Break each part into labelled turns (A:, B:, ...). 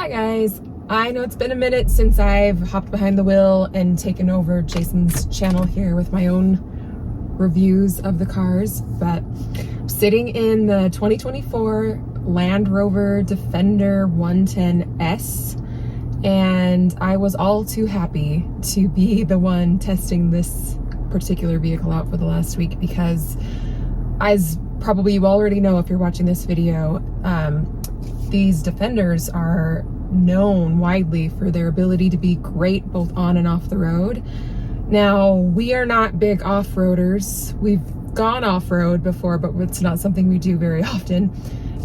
A: Hi guys, I know it's been a minute since I've hopped behind the wheel and taken over Jason's channel here with my own reviews of the cars, but I'm sitting in the 2024 Land Rover Defender 110S, and I was all too happy to be the one testing this particular vehicle out for the last week because, as probably you already know if you're watching this video, these Defenders are known widely for their ability to be great both on and off the road. Now, we are not big off-roaders. We've gone off-road before, but it's not something we do very often.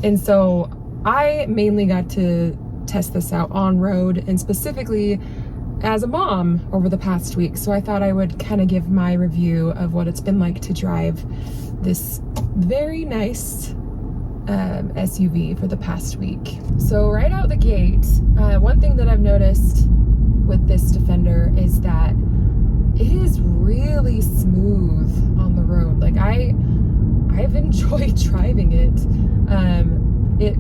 A: And so I mainly got to test this out on road and specifically as a mom over the past week. So I thought I would kind of give my review of what it's been like to drive this very nice SUV for the past week. So right out the gate, one thing that I've noticed with this Defender is that it is really smooth on the road. Like I've enjoyed driving it. It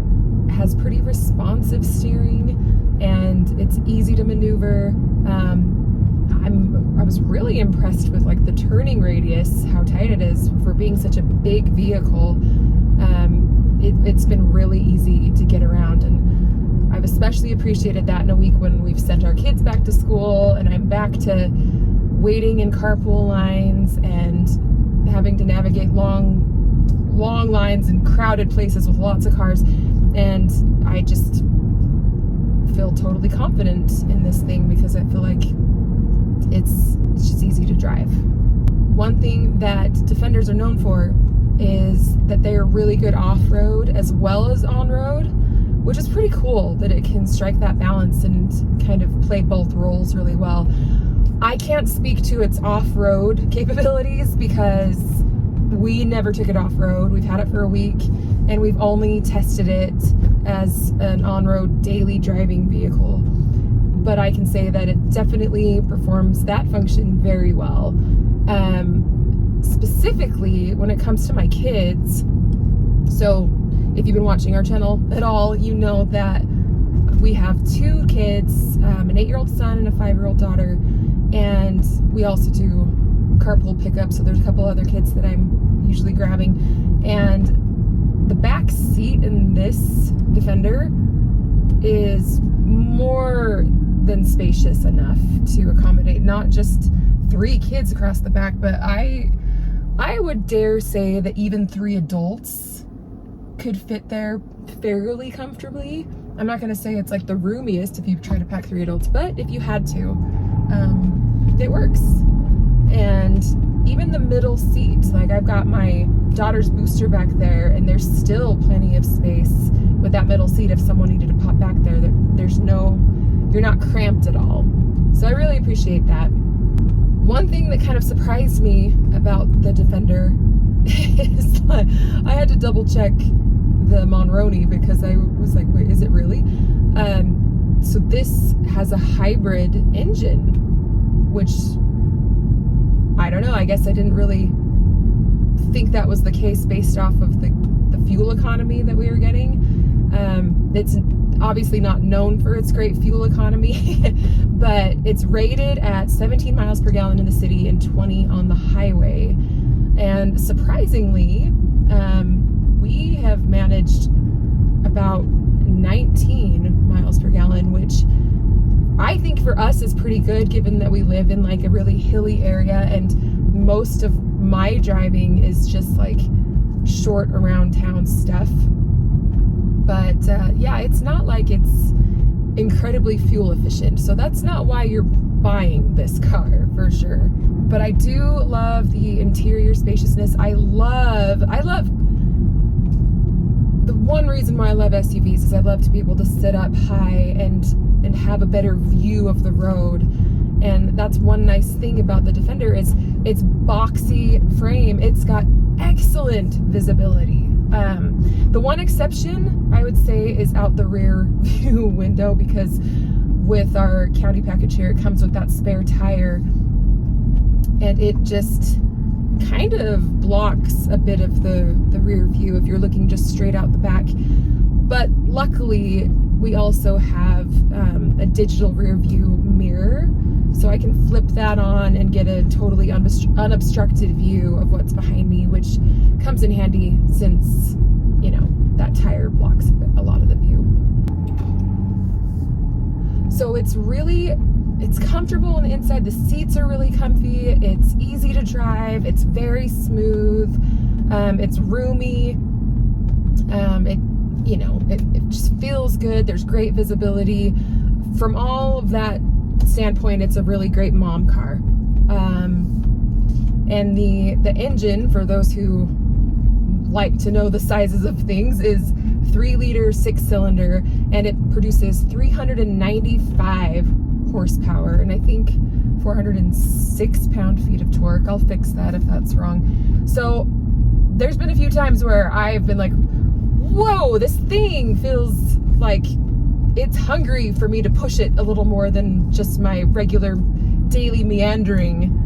A: has pretty responsive steering and it's easy to maneuver. I was really impressed with like the turning radius, how tight it is for being such a big vehicle. It's been really easy to get around, and I've especially appreciated that in a week when we've sent our kids back to school and I'm back to waiting in carpool lines and having to navigate long lines and crowded places with lots of cars, and I just feel totally confident in this thing because I feel like it's just easy to drive. One thing that Defenders are known for is that they are really good off-road as well as on-road, which is pretty cool that it can strike that balance and kind of play both roles really well. I can't speak to its off-road capabilities because we never took it off-road. We've had it for a week and we've only tested it as an on-road daily driving vehicle. But I can say that it definitely performs that function very well. Specifically when it comes to my kids. So if you've been watching our channel at all, you know that we have two kids, an 8-year-old son and a 5-year-old daughter, and we also do carpool pickup, so there's a couple other kids that I'm usually grabbing, and the back seat in this Defender is more than spacious enough to accommodate not just 3 kids across the back, but I would dare say that even 3 adults could fit there fairly comfortably. I'm not gonna say it's like the roomiest if you try to pack 3 adults, but if you had to, it works. And even the middle seat, like I've got my daughter's booster back there and there's still plenty of space with that middle seat if someone needed to pop back there. You're not cramped at all. So I really appreciate that. One thing that kind of surprised me about the Defender is like, I had to double check the Monroney because I was like, wait, is it really? So this has a hybrid engine, which I don't know, I guess I didn't really think that was the case based off of the fuel economy that we were getting. It's obviously not known for its great fuel economy, but it's rated at 17 miles per gallon in the city and 20 on the highway. And surprisingly, we have managed about 19 miles per gallon, which I think for us is pretty good given that we live in like a really hilly area and most of my driving is just like short around town stuff. But yeah, it's not like it's incredibly fuel efficient. So that's not why you're buying this car for sure. But I do love the interior spaciousness. I love, the one reason why I love SUVs is I love to be able to sit up high and have a better view of the road. And that's one nice thing about the Defender is its boxy frame. It's got excellent visibility. The one exception I would say is out the rear view window, because with our county package here, it comes with that spare tire and it just kind of blocks a bit of the rear view if you're looking just straight out the back. But luckily we also have a digital rear view mirror, so I can flip that on and get a totally unobstructed view of what's behind me, which comes in handy since, you know, that tire blocks a lot of the view. So it's comfortable on the inside. The seats are really comfy. It's easy to drive. It's very smooth. It's roomy. It just feels good. There's great visibility. From all of that standpoint, it's a really great mom car. And the engine, for those who like to know the sizes of things, is 3-liter 6-cylinder, and it produces 395 horsepower and I think 406 pound-feet of torque. I'll fix that if that's wrong. So there's been a few times where I've been like, whoa, this thing feels like it's hungry for me to push it a little more than just my regular daily meandering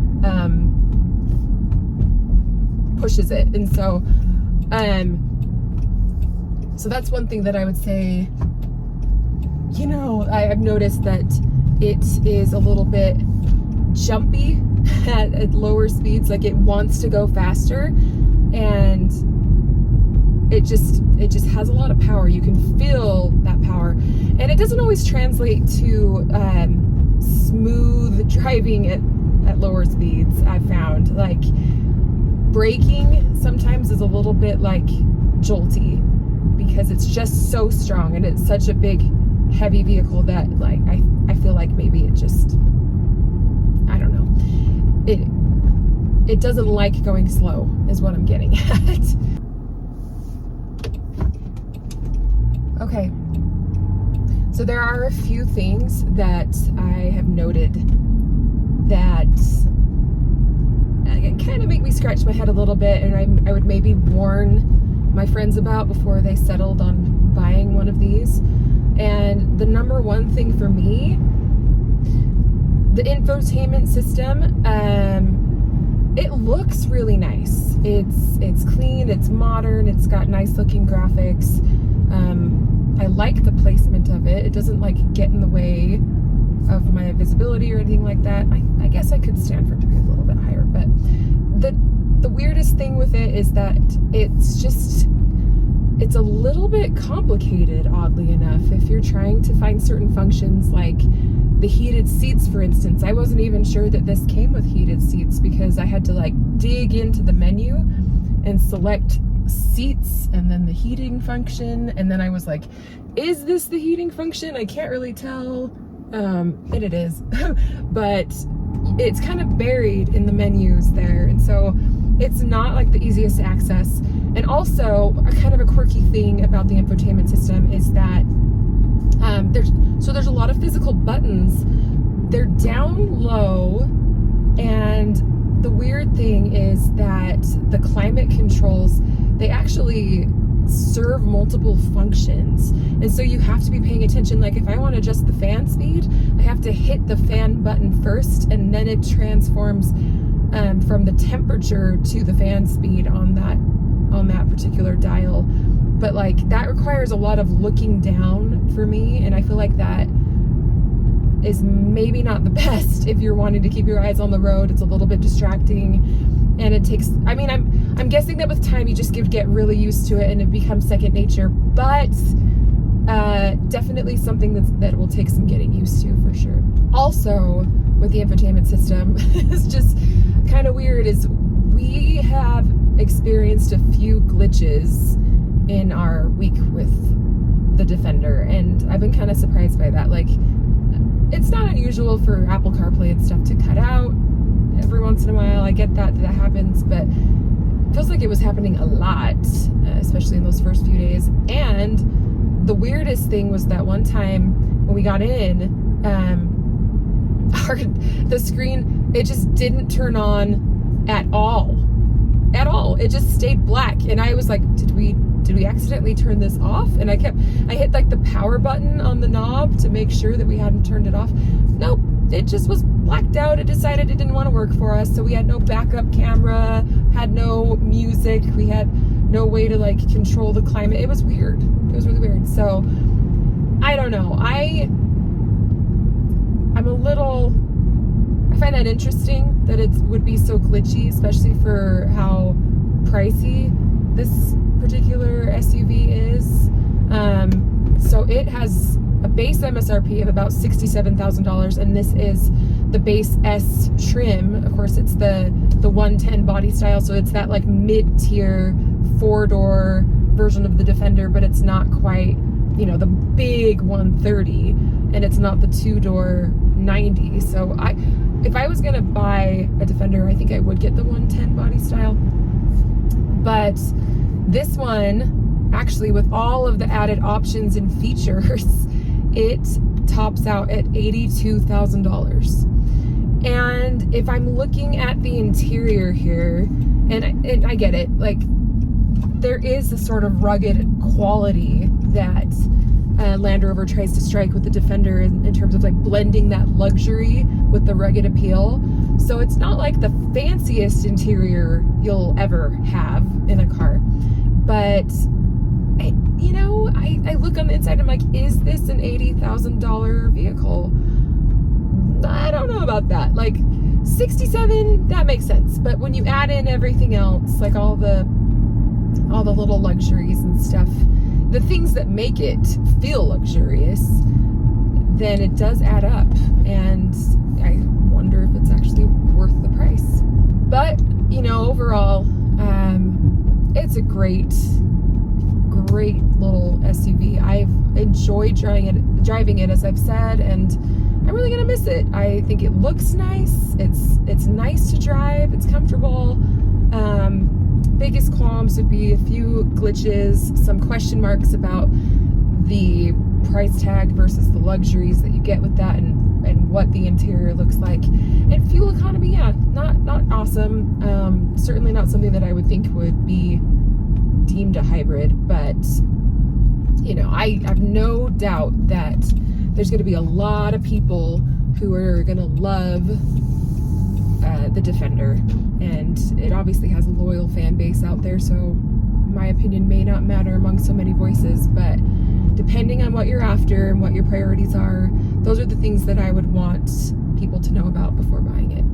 A: pushes it. And so that's one thing that I would say, you know, I've noticed that it is a little bit jumpy at lower speeds. Like, it wants to go faster, and it just has a lot of power. You can feel that power, and it doesn't always translate to smooth driving at lower speeds. I've found, like, braking sometimes is a little bit like jolty because it's just so strong, and it's such a big heavy vehicle that, like, I feel like maybe it just, I don't know, it doesn't like going slow is what I'm getting at. Okay, so there are a few things that I have noted that kind of make me scratch my head a little bit, and I would maybe warn my friends about before they settled on buying one of these. And the number one thing for me, the infotainment system, it looks really nice. It's clean, it's modern, it's got nice looking graphics. I like the placement of it. It doesn't like get in the way of my visibility or anything like that. I guess I could stand for it to be a little bit higher, but the weirdest thing with it is that it's a little bit complicated, oddly enough. If you're trying to find certain functions like the heated seats, for instance, I wasn't even sure that this came with heated seats because I had to like dig into the menu and select seats and then the heating function, and then I was like, is this the heating function? I can't really tell. And it is, but it's kind of buried in the menus there, and so it's not like the easiest to access. And also, a kind of a quirky thing about the infotainment system is that there's a lot of physical buttons. They're down low, and the weird thing is that the climate controls, they actually serve multiple functions, and so you have to be paying attention. Like, if I want to adjust the fan speed, I have to hit the fan button first, and then it transforms from the temperature to the fan speed on that particular dial. But like, that requires a lot of looking down for me, and I feel like that is maybe not the best if you're wanting to keep your eyes on the road. It's a little bit distracting, and it takes, I mean, I'm guessing that with time you just get really used to it and it becomes second nature, but definitely something that will take some getting used to for sure. Also, with the infotainment system, it's just kind of weird, is we have experienced a few glitches in our week with the Defender, and I've been kind of surprised by that. Like, it's not unusual for Apple CarPlay and stuff to cut out every once in a while. I get that happens, but it feels like it was happening a lot, especially in those first few days. And the weirdest thing was that one time when we got in, the screen, it just didn't turn on at all. It just stayed black, and I was like, did we accidentally turn this off? And I hit like the power button on the knob to make sure that we hadn't turned it off. Nope, it just was blacked out. It decided it didn't want to work for us, so we had no backup camera, had no music, we had no way to like control the climate. It was weird. It was really weird. So I don't know. I find that interesting that it would be so glitchy, especially for how pricey this particular SUV is. So it has a base MSRP of about $67,000, and this is the base S trim. Of course, it's the 110 body style, so it's that like mid-tier 4-door version of the Defender, but it's not quite, you know, the big 130, and it's not the 2-door 90. So if I was gonna buy a Defender, I think I would get the 110 body style. But this one, actually, with all of the added options and features, it tops out at $82,000. And if I'm looking at the interior here, and I get it, like, there is a sort of rugged quality that Land Rover tries to strike with the Defender in terms of like blending that luxury with the rugged appeal. So it's not like the fanciest interior you'll ever have in a car, but you know, I look on the inside, I'm like, is this an $80,000 vehicle? I don't know about that. Like 67, that makes sense. But when you add in everything else, like all the little luxuries and stuff, the things that make it feel luxurious, then it does add up. And I wonder if it's actually worth the price. But, you know, overall, it's a great little SUV. I've enjoyed driving it, as I've said, and I'm really gonna miss it. I think it looks nice. It's nice to drive. It's comfortable. Biggest qualms would be a few glitches, some question marks about the price tag versus the luxuries that you get with that, and what the interior looks like. And fuel economy, yeah, not awesome. Certainly not something that I would think would be deemed a hybrid, but you know, I have no doubt that there's going to be a lot of people who are going to love the Defender, and it obviously has a loyal fan base out there, so my opinion may not matter among so many voices, but depending on what you're after and what your priorities are, those are the things that I would want people to know about before buying it.